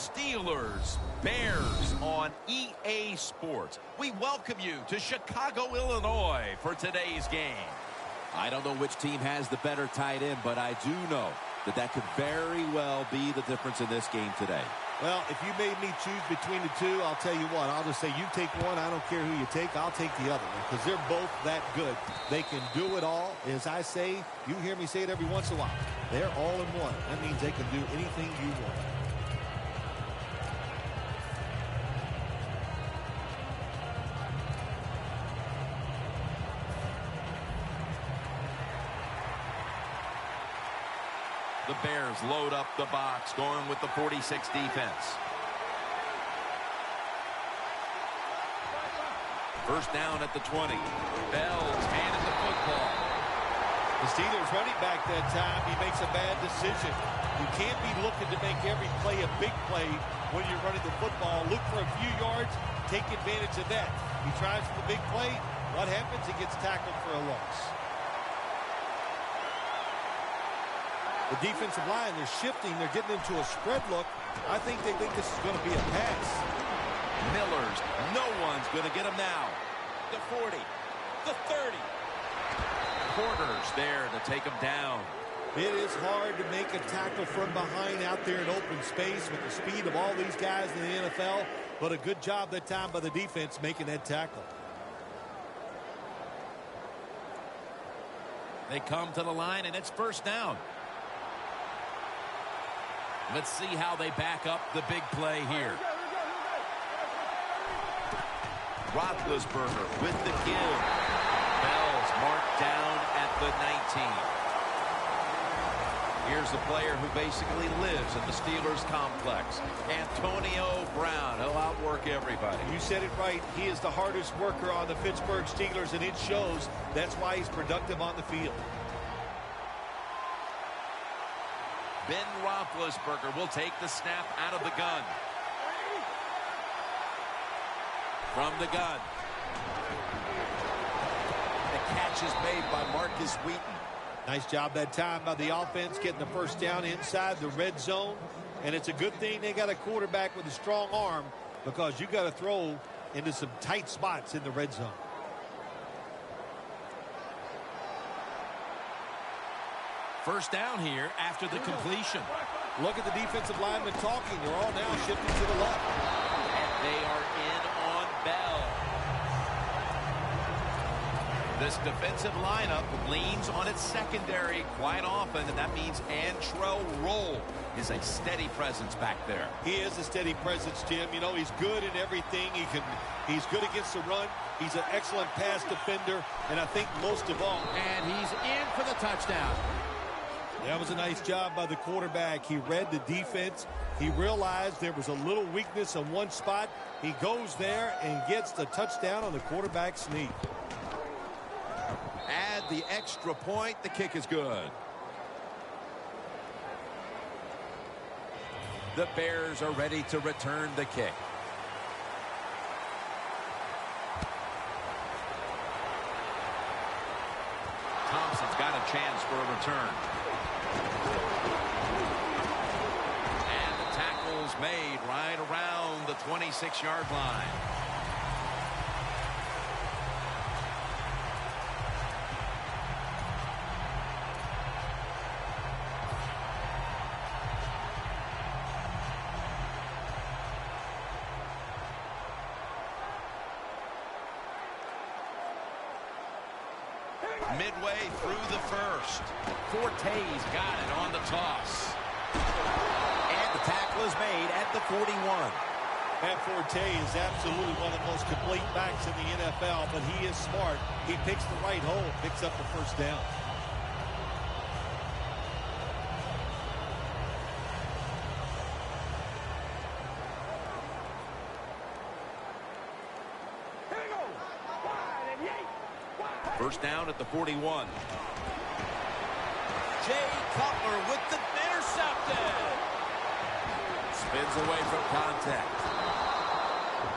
Steelers Bears on EA Sports. We welcome you to Chicago, Illinois for today's game. I don't know which team has the better tight end, but I do know that could very well be the difference in this game today. Well, if you made me choose between the two, I'll tell you what. I'll just say you take one. I don't care who you take. I'll take the other one because they're both that good. They can do it all. As I say, you hear me say it every once in a while. They're all in one. That means they can do anything you want. The Bears load up the box, going with the 46 defense. First down at the 20. Bell's handed the football. The Steelers running back that time, he makes a bad decision. You can't be looking to make every play a big play when you're running the football. Look for a few yards, take advantage of that. He tries for the big play. What happens? He gets tackled for a loss. The defensive line, they're shifting. They're getting into a spread look. I think they think this is going to be a pass. Miller's. No one's going to get him now. The 40. The 30. Porter's there to take him down. It is hard to make a tackle from behind out there in open space with the speed of all these guys in the NFL. But a good job that time by the defense making that tackle. They come to the line, and it's first down. Let's see how they back up the big play here. Roethlisberger with the give. Bell's marked down at the 19. Here's the player who basically lives in the Steelers complex. Antonio Brown. He'll outwork everybody. You said it right. He is the hardest worker on the Pittsburgh Steelers, and it shows. That's why he's productive on the field. Ben Roethlisberger will take the snap out of the gun. From the gun. The catch is made by Marcus Wheaton. Nice job that time by the offense getting the first down inside the red zone. And it's a good thing they got a quarterback with a strong arm because you got to throw into some tight spots in the red zone. First down here after the completion. Look at the defensive linemen talking. They're all now shifting to the left. And they are in on Bell. This defensive lineup leans on its secondary quite often, and that means Antrell Roll is a steady presence back there. He is a steady presence, Jim. You know, he's good in everything. He's good against the run. He's an excellent pass defender, and I think most of all. And he's in for the touchdown. That was a nice job by the quarterback. He read the defense. He realized there was a little weakness in one spot. He goes there and gets the touchdown on the quarterback sneak. Add the extra point. The kick is good. The Bears are ready to return the kick. Thompson's got a chance for a return. And the tackle's made right around the 26-yard line. Midway through the first. Forte's got it on the toss. And the tackle is made at the 41. Matt Forte is absolutely one of the most complete backs in the NFL, but he is smart. He picks the right hole, picks up the first down. First down at the 41. Jay Cutler with the intercepted. Spins away from contact.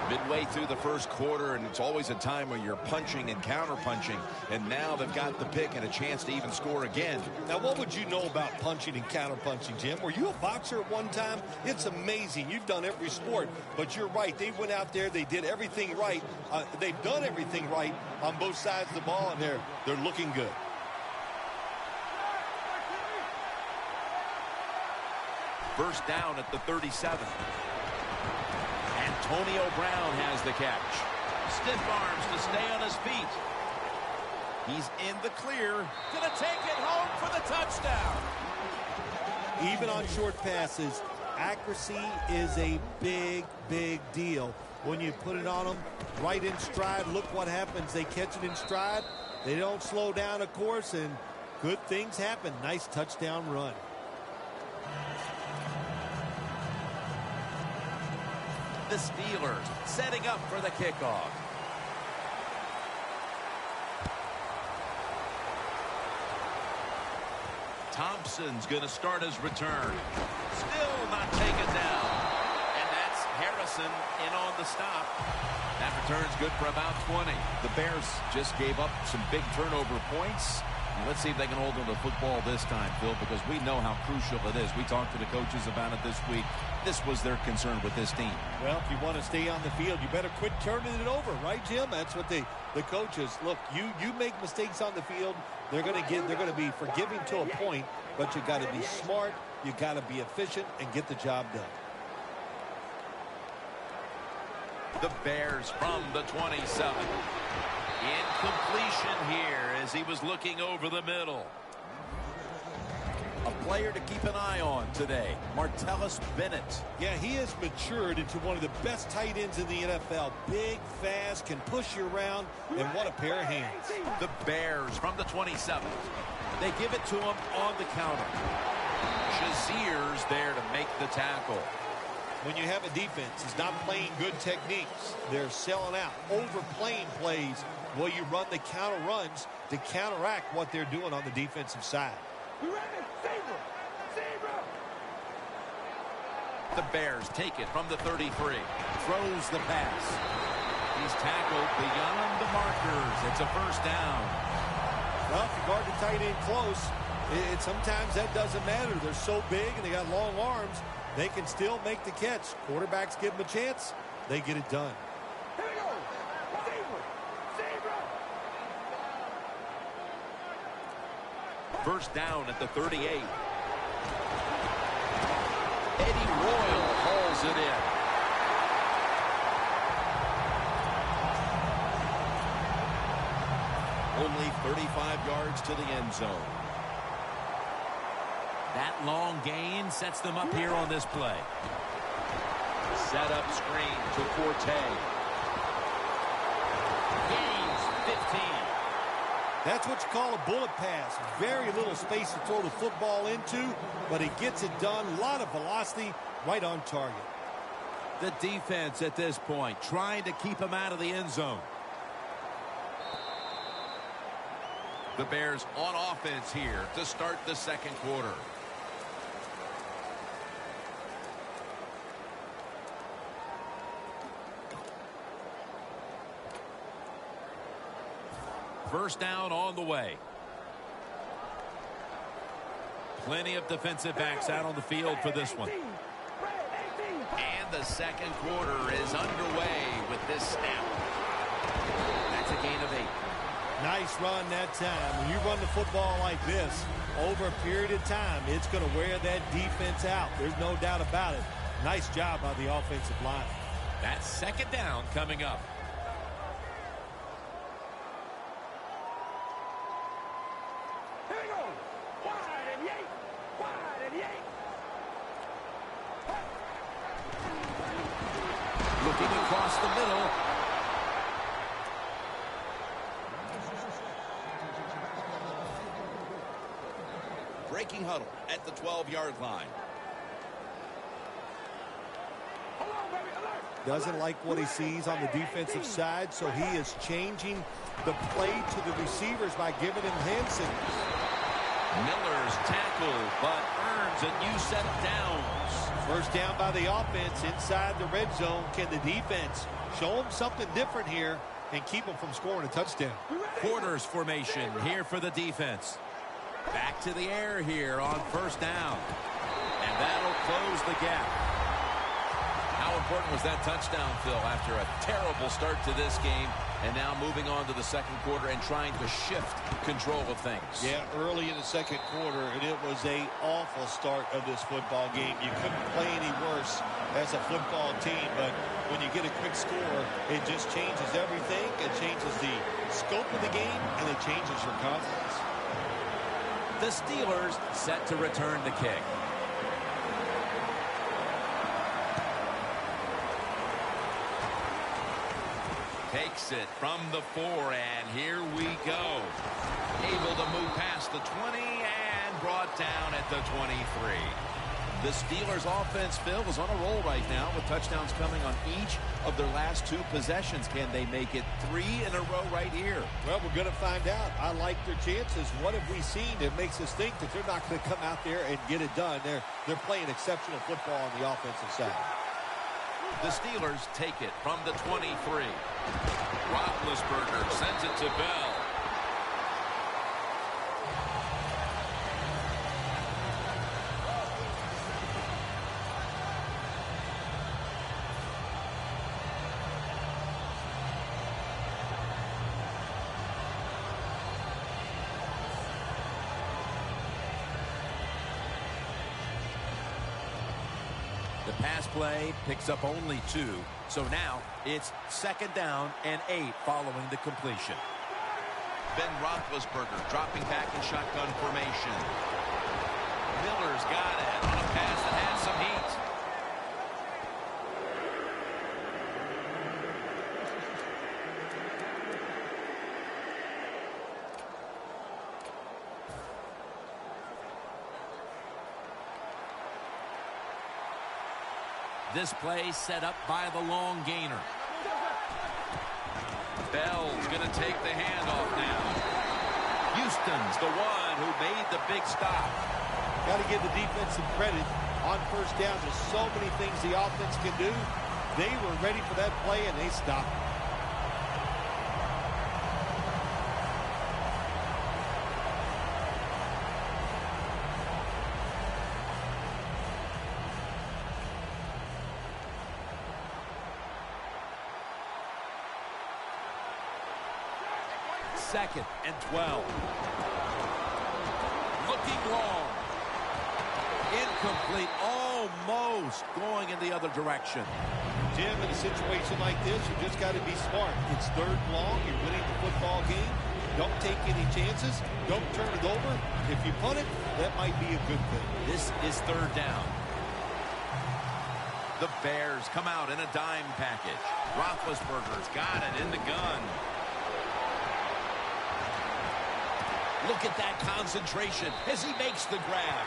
Midway through the first quarter, and it's always a time where you're punching and counter-punching, and now they've got the pick and a chance to even score again. Now, what would you know about punching and counter-punching, Jim? Were you a boxer at one time? It's amazing. You've done every sport, but you're right. They went out there. They did everything right. They've done everything right on both sides of the ball, and they're looking good. First down at the 37. Antonio Brown has the catch. Stiff arms to stay on his feet. He's in the clear. Gonna take it home for the touchdown. Even on short passes, accuracy is a big, big deal. When you put it on them right in stride, look what happens. They catch it in stride. They don't slow down, of course, and good things happen. Nice touchdown run. The Steelers setting up for the kickoff. Thompson's going to start his return. Still not taken down. And that's Harrison in on the stop. That return's good for about 20. The Bears just gave up some big turnover points. Let's see if they can hold on to the football this time, Phil, because we know how crucial it is. We talked to the coaches about it this week. This was their concern with this team. Well, if you want to stay on the field, you better quit turning it over, right, Jim? That's what the coaches look. You make mistakes on the field, they're going to be forgiving to a point, but you got to be smart, you got to be efficient, and get the job done. The Bears from the 27. Incompletion here as he was looking over the middle. A player to keep an eye on today, Martellus Bennett. Yeah, he has matured into one of the best tight ends in the NFL. Big, fast, can push you around, and what a pair of hands. The Bears from the 27. They give it to him on the counter. Shazier's there to make the tackle. When you have a defense that's not playing good techniques, they're selling out, overplaying plays. Well, you run the counter runs to counteract what they're doing on the defensive side. The Bears take it from the 33. Throws the pass. He's tackled beyond the markers. It's a first down. Well, if you guard the tight end close, sometimes that doesn't matter. They're so big and they got long arms, they can still make the catch. Quarterbacks give them a chance, they get it done. First down at the 38. Eddie Royal hauls it in. Only 35 yards to the end zone. That long gain sets them up here on this play. Set up screen to Forte. Gains 15. That's what you call a bullet pass. Very little space to throw the football into, but he gets it done. A lot of velocity, right on target. The defense at this point trying to keep him out of the end zone. The Bears on offense here to start the second quarter. First down on the way. Plenty of defensive backs out on the field for this one. And the second quarter is underway with this snap. That's a gain of 8. Nice run that time. When you run the football like this, over a period of time, it's going to wear that defense out. There's no doubt about it. Nice job by the offensive line. That's second down coming up. Looking across the middle. Breaking huddle at the 12-yard line. Doesn't like what he sees on the defensive side, so he is changing the play to the receivers by giving him hand signals. Miller's tackled, but earns a new set of downs. First down by the offense inside the red zone. Can the defense Show them something different here and keep them from scoring a touchdown. Quarters formation here for the defense. Back to the air here on first down. And that'll close the gap. How important was that touchdown, Phil, after a terrible start to this game, and now moving on to the second quarter and trying to shift control of things? Yeah, early in the second quarter, and it was an awful start of this football game. You couldn't play any worse as a football team, but when you get a quick score, it just changes everything. It changes the scope of the game, and it changes your confidence. The Steelers set to return the kick. Takes it from the 4, and here we go. Able to move past the 20 and brought down at the 23. The Steelers offense, Phil, is on a roll right now with touchdowns coming on each of their last 2 possessions. Can they make it 3 in a row right here? Well, we're going to find out. I like their chances. What have we seen that makes us think that they're not going to come out there and get it done? They're playing exceptional football on the offensive side. The Steelers take it from the 23. Roethlisberger sends it to Bell. The pass play picks up only 2. So now it's second down and 8 following the completion. Ben Roethlisberger dropping back in shotgun formation. Miller's got it on a pass that has some heat. This play set up by the long gainer. Bell's going to take the handoff now. Houston's the one who made the big stop. Got to give the defense some credit on first down. There's so many things the offense can do. They were ready for that play, and they stopped. Second and 12. Looking long. Incomplete. Almost going in the other direction. Jim, in a situation like this, you just got to be smart. It's third long. You're winning the football game. Don't take any chances. Don't turn it over. If you punt it, that might be a good thing. This is third down. The Bears come out in a dime package. Roethlisberger's got it in the gun. Look at that concentration as he makes the grab.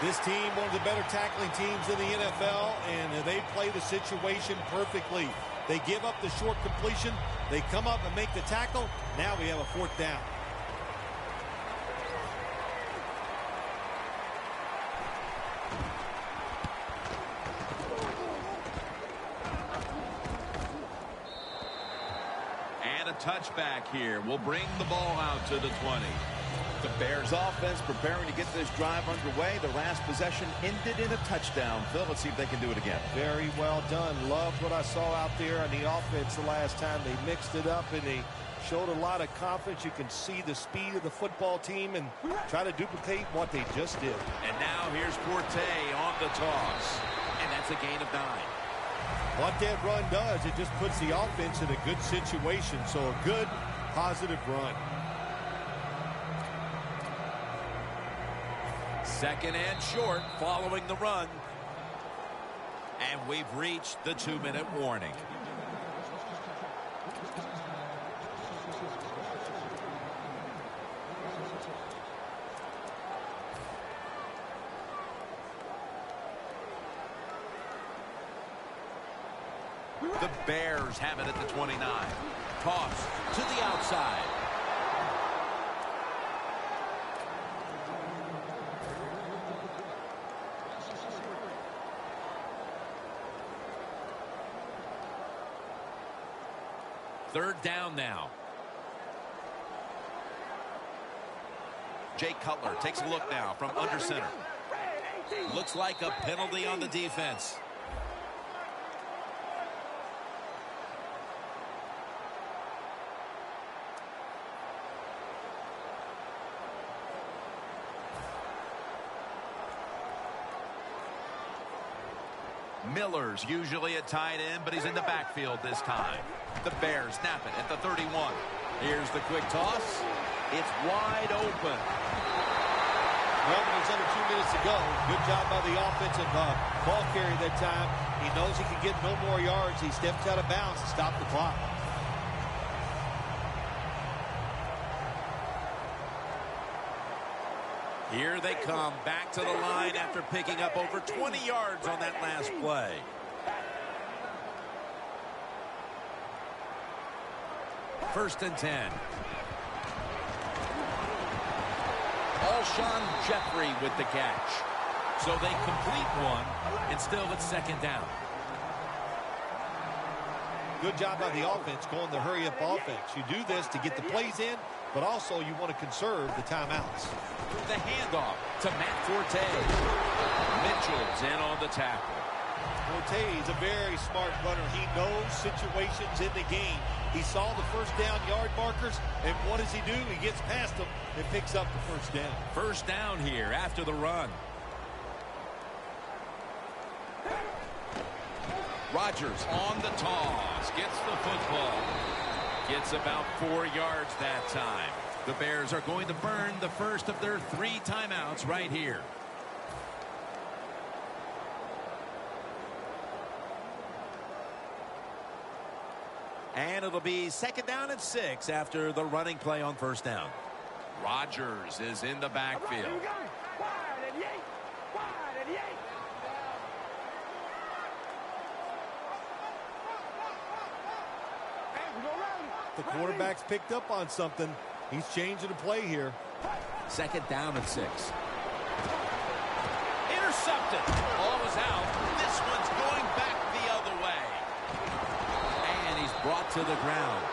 This team, one of the better tackling teams in the NFL, and they play the situation perfectly. They give up the short completion. They come up and make the tackle. Now we have a fourth down. And a touchback here will bring the ball out to the 20. The Bears offense preparing to get this drive underway. Their last possession ended in a touchdown. Phil, let's see if they can do it again. Very well done. Loved what I saw out there on the offense the last time. They mixed it up and they showed a lot of confidence. You can see the speed of the football team and try to duplicate what they just did. And now here's Forte on the toss. And that's a gain of 9. What that run does, it just puts the offense in a good situation. So a good, positive run. Second and short following the run. And we've reached the 2-minute warning. The Bears have it at the 29. Toss to the outside. Third down now. Jay Cutler takes a look now from under center. Looks like a penalty on the defense. Miller's usually a tight end, but he's in the backfield this time. The Bears snap it at the 31. Here's the quick toss. It's wide open. Well, there's under 2 minutes to go. Good job by the offensive ball carrier that time. He knows he can get no more yards. He steps out of bounds to stop the clock. Here they come back to the line after picking up over 20 yards on that last play. First and 10. Alshon Jeffrey with the catch. So they complete one, and still it's second down. Good job by the offense going the hurry-up offense. You do this to get the plays in, but also you want to conserve the timeouts. The handoff to Matt Forte. Mitchell's in on the tackle. Forte is a very smart runner. He knows situations in the game. He saw the first down yard markers, and what does he do? He gets past them and picks up the first down. First down here after the run. Rodgers on the toss. Gets the football. Gets about 4 yards that time. The Bears are going to burn the first of their 3 timeouts right here. And it'll be second down and 6 after the running play on first down. Rodgers is in the backfield. The quarterback's picked up on something. He's changing the play here. Second down and 6. Intercepted. Ball is out. This one's going back the other way. And he's brought to the ground.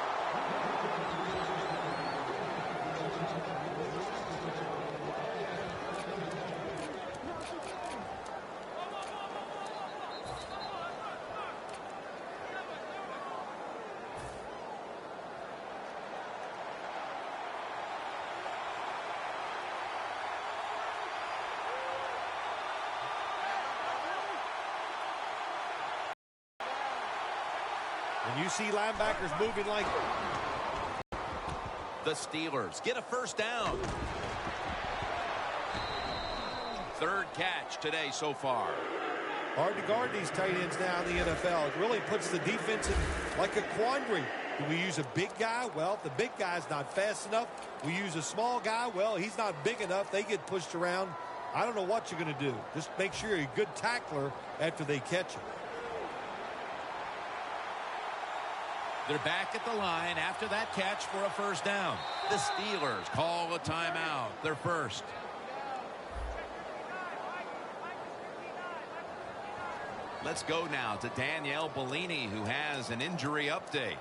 When you see linebackers moving like... The Steelers get a first down. Third catch today so far. Hard to guard these tight ends now in the NFL. It really puts the defense in like a quandary. Do we use a big guy? Well, if the big guy's not fast enough, we use a small guy. Well, he's not big enough. They get pushed around. I don't know what you're going to do. Just make sure you're a good tackler after they catch him. They're back at the line after that catch for a first down. The Steelers call a timeout. Their first. Let's go now to Danielle Bellini, who has an injury update.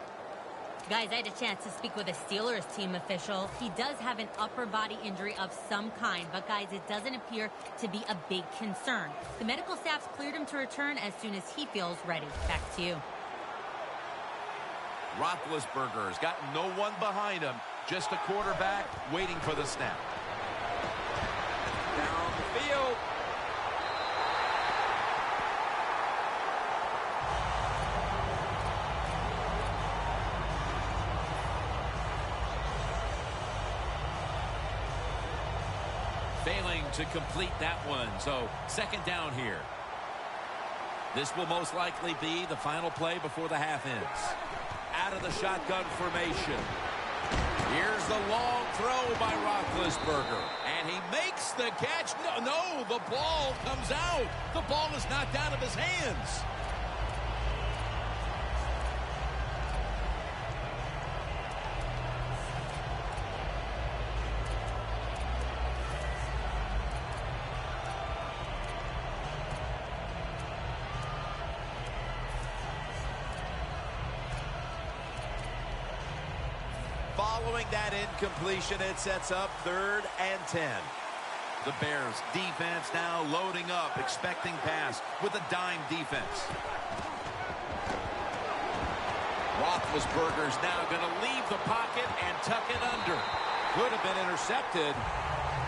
Guys, I had a chance to speak with a Steelers team official. He does have an upper body injury of some kind, but guys, it doesn't appear to be a big concern. The medical staff's cleared him to return as soon as he feels ready. Back to you. Roethlisberger's got no one behind him. Just a quarterback waiting for the snap. Down the field. Failing to complete that one. So second down here. This will most likely be the final play before the half ends. Out of the shotgun formation. Here's the long throw by Roethlisberger. And he makes the catch. No, the ball comes out. The ball is knocked out of his hands. Following that incompletion, it sets up 3rd and 10. The Bears defense now loading up, expecting pass with a dime defense. Roethlisberger's now going to leave the pocket and tuck it under. Could have been intercepted.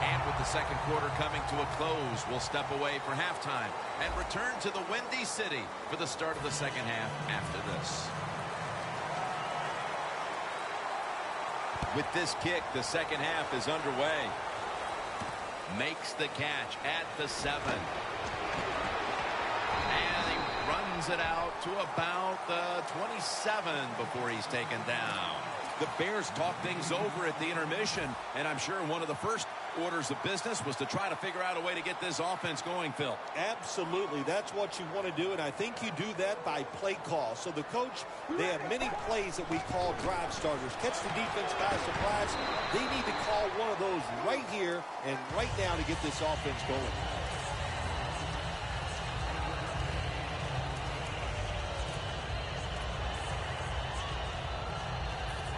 And with the second quarter coming to a close, we'll step away for halftime and return to the Windy City for the start of the second half after this. With this kick, the second half is underway. Makes the catch at the 7. And he runs it out to about the 27 before he's taken down. The Bears talk things over at the intermission, and I'm sure one of the first orders of business was to try to figure out a way to get this offense going, Phil. Absolutely. That's what you want to do, and I think you do that by play call. So the coach, they have many plays that we call drive starters. Catch the defense by surprise. They need to call one of those right here and right now to get this offense going.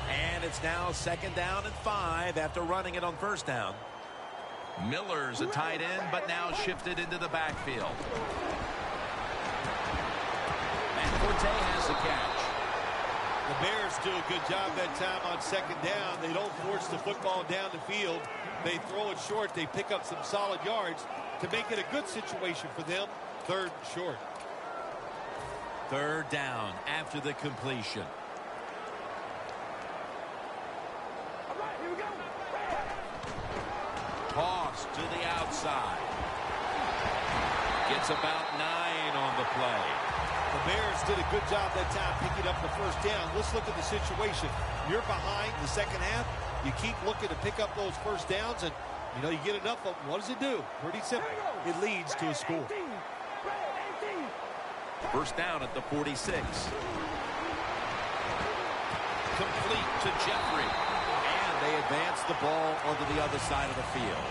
And it's now 2nd down and 5 after running it on 1st down. Miller's a tight end, but now shifted into the backfield. And Forte has the catch. The Bears do a good job that time on 2nd down. They don't force the football down the field. They throw it short. They pick up some solid yards to make it a good situation for them. 3rd and short. 3rd down after the completion. Toss to the outside. Gets about 9 on the play. The Bears did a good job that time picking up the 1st down. Let's look at the situation. You're behind the second half. You keep looking to pick up those 1st downs, and, you get enough of them. What does it do? Pretty simple. It leads to a score. 1st down at the 46. Complete to Jeffrey. They advance the ball onto the other side of the field.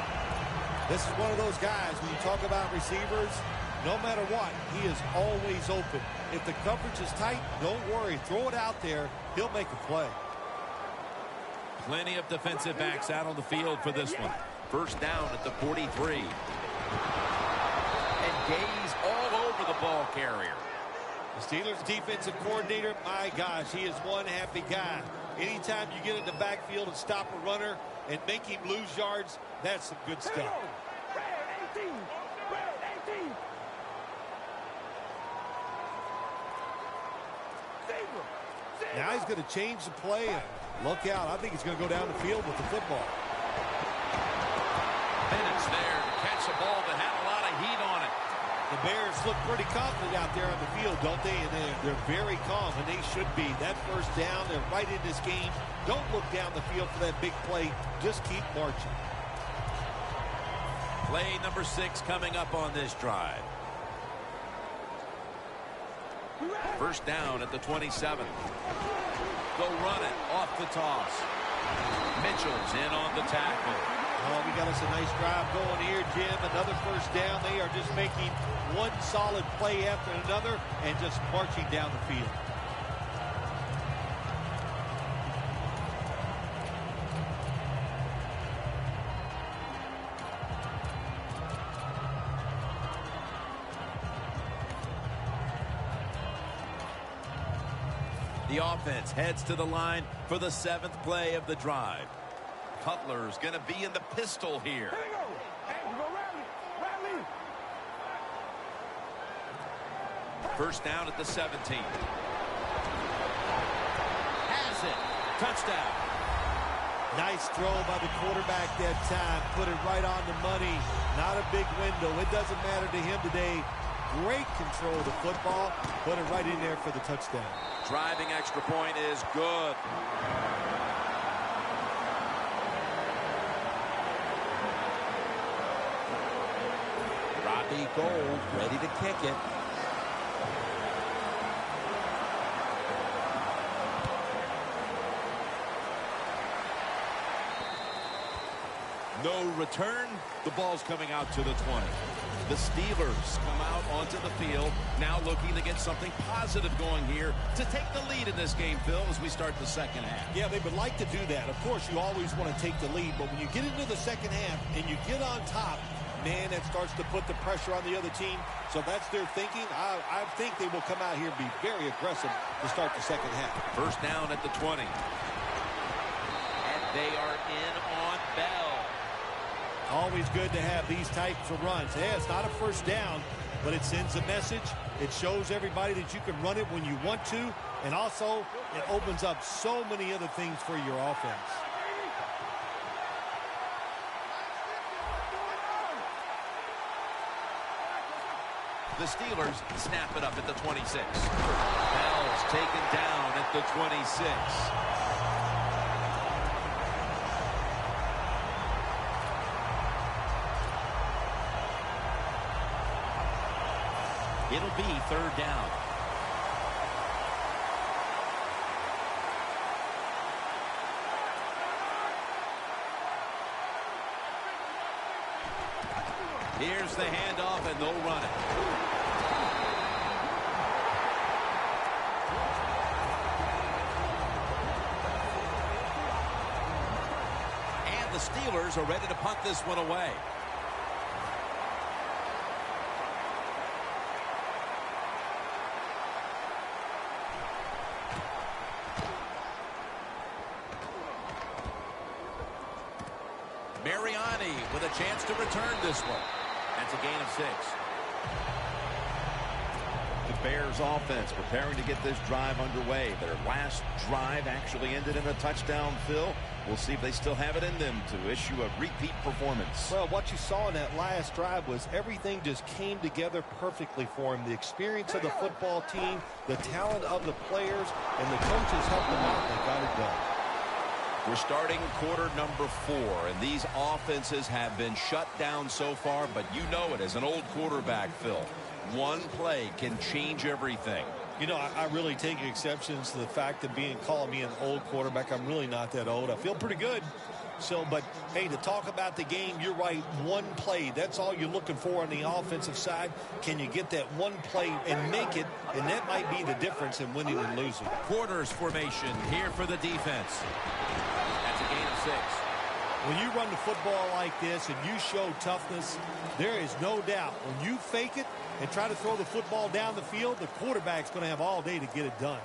This is one of those guys, when you talk about receivers, no matter what, he is always open. If the coverage is tight, don't worry. Throw it out there. He'll make a play. Plenty of defensive backs out on the field for this one. 1st down at the 43. And gaze all over the ball carrier. The Steelers defensive coordinator, my gosh, he is one happy guy. Anytime you get in the backfield and stop a runner and make him lose yards, that's some good stuff. Now he's going to change the play and look out. I think he's going to go down the field with the football. Bennett's there to catch a ball that had a lot of heat on it. The Bears look pretty confident out there on the field, don't they? And they're very calm, and they should be. That 1st down, they're right in this game. Don't look down the field for that big play. Just keep marching. Play number 6 coming up on this drive. 1st down at the 27. They'll run it off the toss. Mitchell's in on the tackle. Oh, we got us a nice drive going here, Jim. Another 1st down. They are just making one solid play after another and just marching down the field. The offense heads to the line for the 7th play of the drive. Cutler's going to be in the pistol here. First down at the 17. Has it. Touchdown. Nice throw by the quarterback that time. Put it right on the money. Not a big window. It doesn't matter to him today. Great control of the football. Put it right in there for the touchdown. Driving extra point is good. Robbie Gould ready to kick it. No return. The ball's coming out to the 20. The Steelers come out onto the field, now looking to get something positive going here to take the lead in this game, Phil, as we start the second half. Yeah, they would like to do that. Of course, you always want to take the lead, but when you get into the second half and you get on top, man, that starts to put the pressure on the other team. So that's their thinking. I think they will come out here and be very aggressive to start the second half. First down at the 20. And they are in on Bell. Always good to have these types of runs. Yeah, it's not a first down, but it sends a message. It shows everybody that you can run it when you want to, and also it opens up so many other things for your offense. The Steelers snap it up at the 26. Bell's taken down at the 26. It'll be third down. Here's the handoff, and they'll run it. And the Steelers are ready to punt this one away. Mariani with a chance to return this one. That's a gain of 6. The Bears offense preparing to get this drive underway. Their last drive actually ended in a touchdown, Phil. We'll see if they still have it in them to issue a repeat performance. Well, what you saw in that last drive was everything just came together perfectly for him. The experience of the football team, the talent of the players, and the coaches helped them out. They got it done. We're starting quarter number 4, and these offenses have been shut down so far, but you know it as an old quarterback, Phil. One play can change everything. You know, I really take exceptions to the fact of calling me an old quarterback. I'm really not that old. I feel pretty good. So, but, hey, to talk about the game, you're right, one play. That's all you're looking for on the offensive side. Can you get that one play and make it? And that might be the difference in winning and losing. Quarters formation here for the defense. That's a gain of 6. When you run the football like this and you show toughness, there is no doubt. When you fake it and try to throw the football down the field, the quarterback's going to have all day to get it done.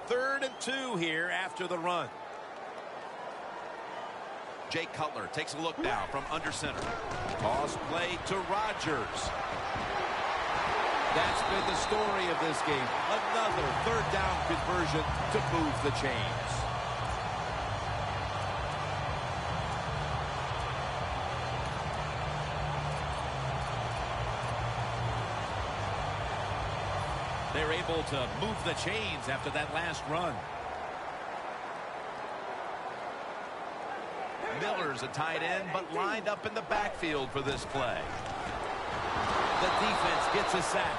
3rd and 2 here after the run. Jay Cutler takes a look now from under center. Toss play to Rodgers. That's been the story of this game. Another 3rd down conversion to move the chains. They're able to move the chains after that last run. Miller's a tight end, but lined up in the backfield for this play. The defense gets a sack.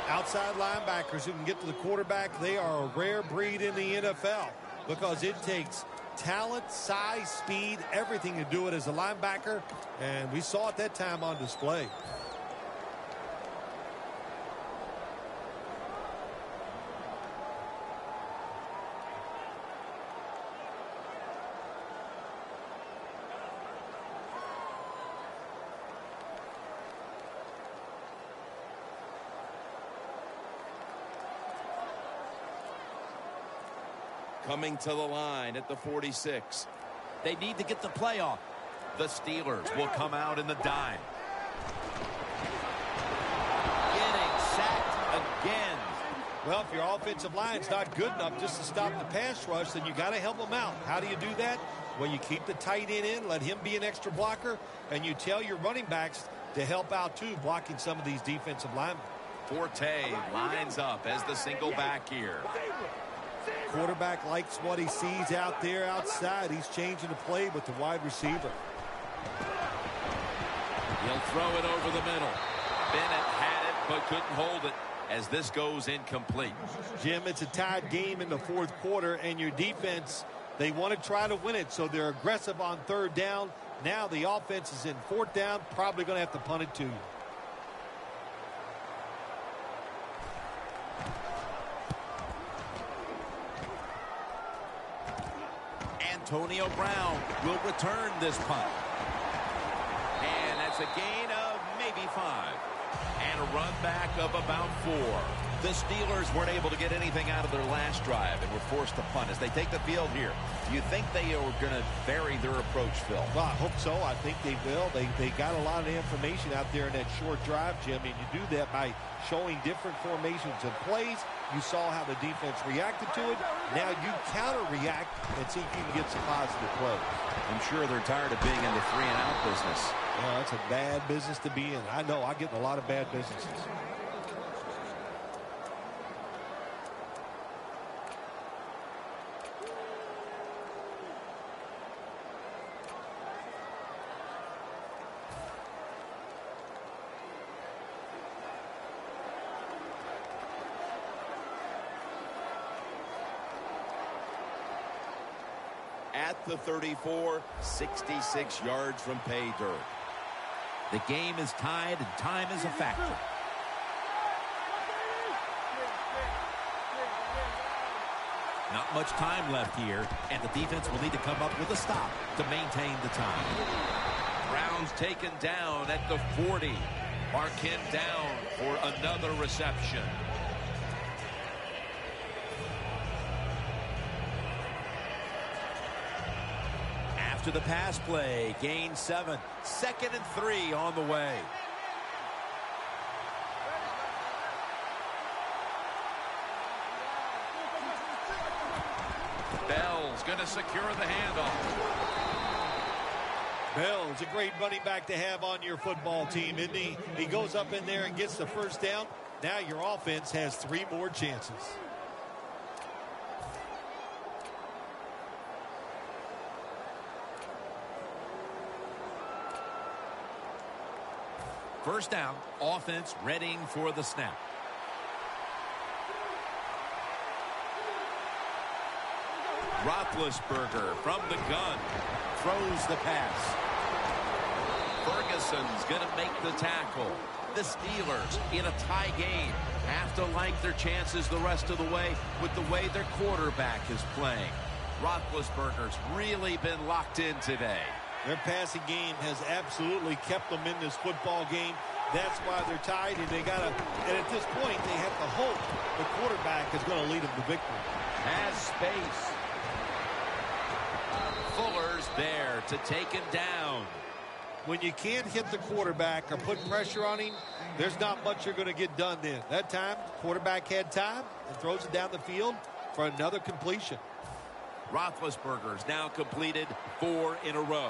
Outside linebackers who can get to the quarterback, they are a rare breed in the NFL because it takes talent, size, speed, everything to do it as a linebacker, and we saw it that time on display. Coming to the line at the 46. They need to get the play off. The Steelers will come out in the dime. Getting sacked again. Well, if your offensive line's not good enough just to stop the pass rush, then you got to help them out. How do you do that? Well, you keep the tight end in, let him be an extra blocker, and you tell your running backs to help out, too, blocking some of these defensive linemen. Forte lines up as the single back here. Quarterback likes what he sees out there outside. He's changing the play with the wide receiver. He'll throw it over the middle. Bennett had it but couldn't hold it as this goes incomplete. Jim, it's a tied game in the 4th quarter, and your defense They want to try to win it, so they're aggressive on third down. Now the offense is in fourth down, probably going to have to punt it to you. Antonio Brown will return this punt. And that's a gain of maybe 5. And a run back of about 4. The Steelers weren't able to get anything out of their last drive and were forced to punt as they take the field here. Do you think they are going to vary their approach, Phil? Well, I hope so. I think they will. They got a lot of information out there in that short drive, Jim, and you do that by showing different formations and plays. You saw how the defense reacted to it. Now you counter-react and see if you can get some positive plays. I'm sure they're tired of being in the 3-and-out business. Well, that's a bad business to be in. I know. I get in a lot of bad businesses. At the 34, 66 yards from pay dirt. The game is tied and time is a factor. Not much time left here, and the defense will need to come up with a stop to maintain the time. Brown's taken down at the 40. Mark him down for another reception. After the pass play, gain 7. 2nd and 3 on the way. Bell's going to secure the handoff. Bell's a great running back to have on your football team, isn't he? He goes up in there and gets the first down. Now your offense has 3 more chances. First down, offense readying for the snap. Roethlisberger from the gun throws the pass. Ferguson's going to make the tackle. The Steelers in a tie game have to like their chances the rest of the way with the way their quarterback is playing. Roethlisberger's really been locked in today. Their passing game has absolutely kept them in this football game. That's why they're tied, and and at this point, they have to hope the quarterback is going to lead them to victory. Has space. Fuller's there to take him down. When you can't hit the quarterback or put pressure on him, there's not much you're going to get done then. That time, quarterback had time and throws it down the field for another completion. Roethlisberger's now completed 4 in a row.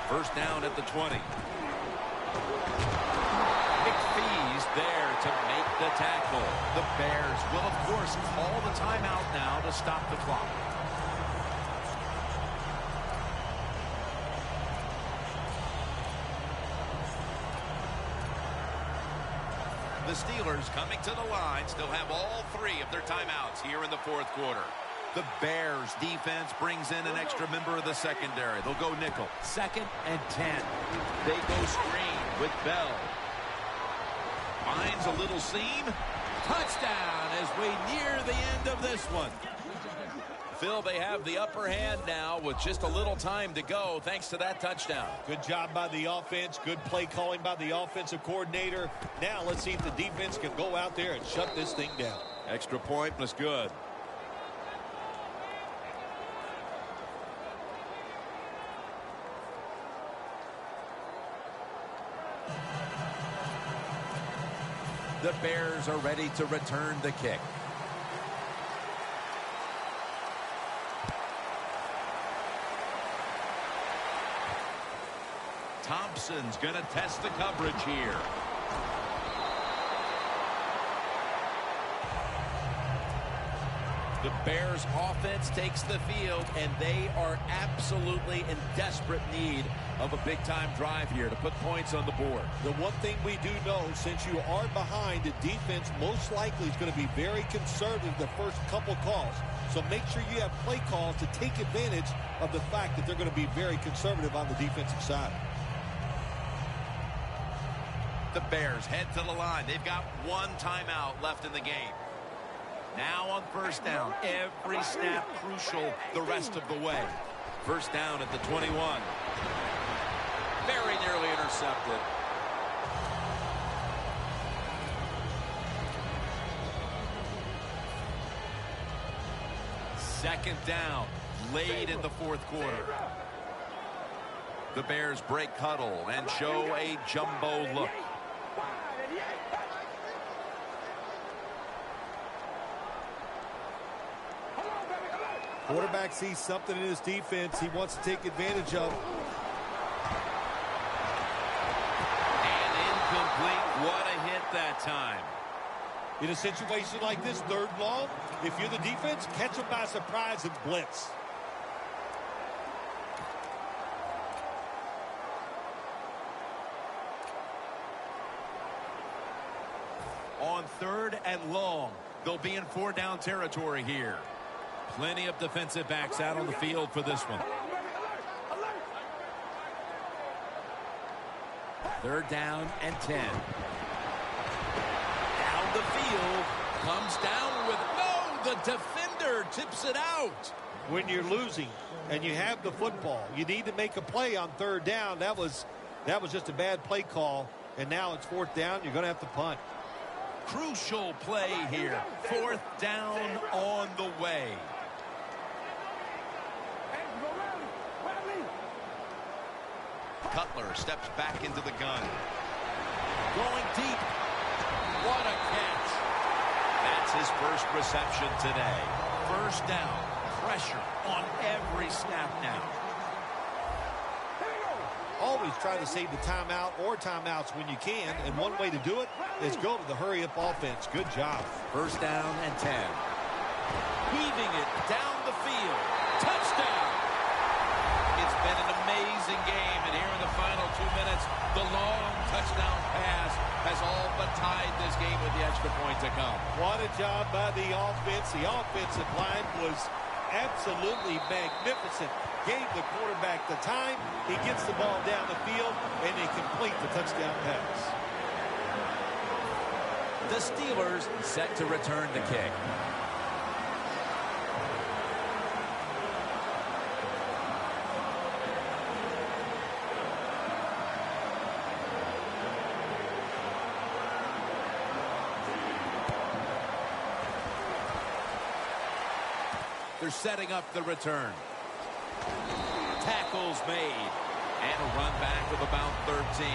First down at the 20. McPhee's there to make the tackle. The Bears will, of course, call the timeout now to stop the clock. The Steelers coming to the line still have all 3 of their timeouts here in the 4th quarter. The Bears defense brings in an extra member of the secondary. They'll go nickel. 2nd and 10. They go screen with Bell. Finds a little seam. Touchdown as we near the end of this one. Phil, they have the upper hand now with just a little time to go thanks to that touchdown. Good job by the offense. Good play calling by the offensive coordinator. Now let's see if the defense can go out there and shut this thing down. Extra point was good. The Bears are ready to return the kick. Thompson's going to test the coverage here. The Bears offense takes the field, and they are absolutely in desperate need of a big-time drive here to put points on the board. The one thing we do know, since you are behind, the defense most likely is going to be very conservative the first couple calls. So make sure you have play calls to take advantage of the fact that they're going to be very conservative on the defensive side. The Bears head to the line. They've got one timeout left in the game. Now on first down, every snap crucial the rest of the way. First down at the 21. Very nearly intercepted. Second down, late in the fourth quarter. The Bears break huddle and show a jumbo look. Quarterback sees something in his defense he wants to take advantage of. And incomplete. What a hit that time. In a situation like this, third long, if you're the defense, catch them by surprise and blitz. On third and long, they'll be in four-down territory here. Plenty of defensive backs out on the field for this one. Third down and 10. Down the field. Comes down with the defender tips it out. When you're losing and you have the football, you need to make a play on third down. That was just a bad play call, and now it's fourth down. You're going to have to punt. Crucial play here. Fourth down on the way. Cutler steps back into the gun. Going deep. What a catch. That's his first reception today. First down. Pressure on every snap now. Always try to save the timeout or timeouts when you can, and one way to do it is go to the hurry-up offense. Good job. First down and 10. Weaving it down the field. Touchdown. It's been an amazing game, and here in the final 2 minutes, the long touchdown pass has all but tied this game with the extra point to come. What a job by the offense. The offensive line was absolutely magnificent. Gave the quarterback the time. He gets the ball down the field, and they complete the touchdown pass. The Steelers set to return the kick. They're setting up the return. Tackles made. And a run back of about 13.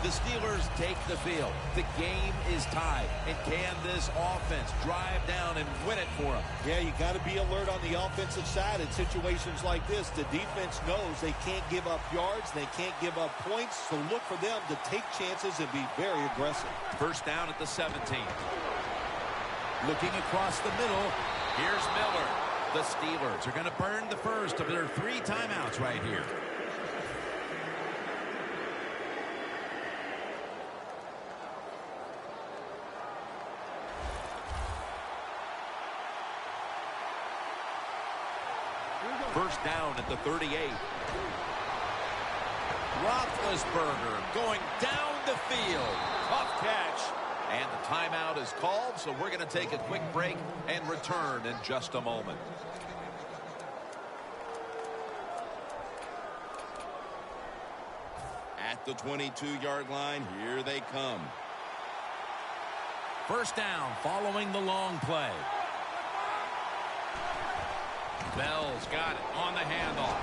The Steelers take the field. The game is tied. And can this offense drive down and win it for them? Yeah, you got to be alert on the offensive side in situations like this. The defense knows they can't give up yards. They can't give up points. So look for them to take chances and be very aggressive. First down at the 17. Looking across the middle. Here's Miller. The Steelers are going to burn the first of their 3 timeouts right here. First down at the 38. Roethlisberger going down the field. Tough catch. And the timeout is called, so we're going to take a quick break and return in just a moment. At the 22-yard line, here they come. First down following the long play. Bell's got it on the handoff.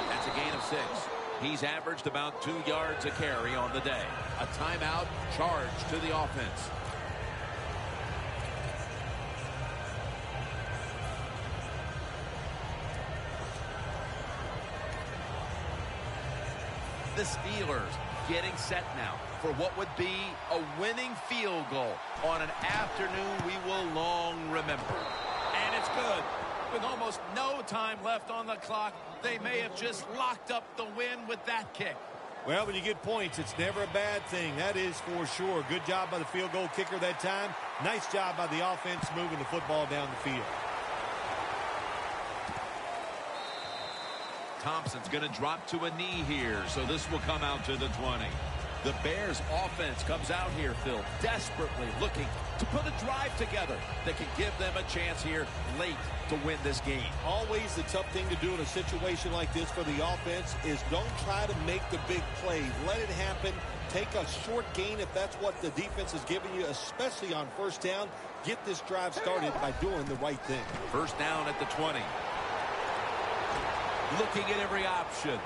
That's a gain of 6. He's averaged about 2 yards a carry on the day. A timeout charge to the offense. The Steelers getting set now for what would be a winning field goal on an afternoon we will long remember. And it's good. With almost no time left on the clock, they may have just locked up the win with that kick. Well, when you get points, it's never a bad thing. That is for sure. Good job by the field goal kicker that time. Nice job by the offense moving the football down the field. Thompson's going to drop to a knee here, so this will come out to the 20. The Bears offense comes out here, Phil, desperately looking to put a drive together that can give them a chance here late to win this game. Always the tough thing to do in a situation like this for the offense is don't try to make the big play. Let it happen. Take a short gain if that's what the defense is giving you, especially on first down. Get this drive started by doing the right thing. First down at the 20. Looking at every option.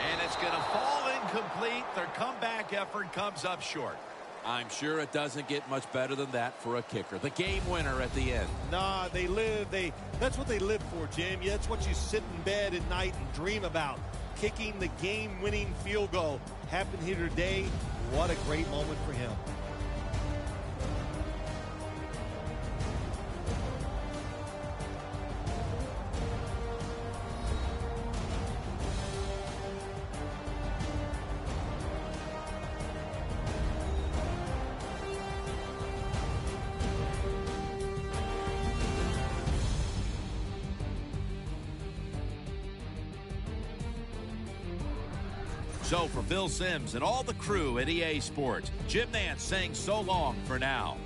And it's going to fall incomplete. Their comeback effort comes up short. I'm sure it doesn't get much better than that for a kicker. The game winner at the end. Nah, that's what they live for, Jim. Yeah, that's what you sit in bed at night and dream about. Kicking the game-winning field goal. Happened here today. What a great moment for him. So for Phil Simms and all the crew at EA Sports, Jim Nance saying so long for now.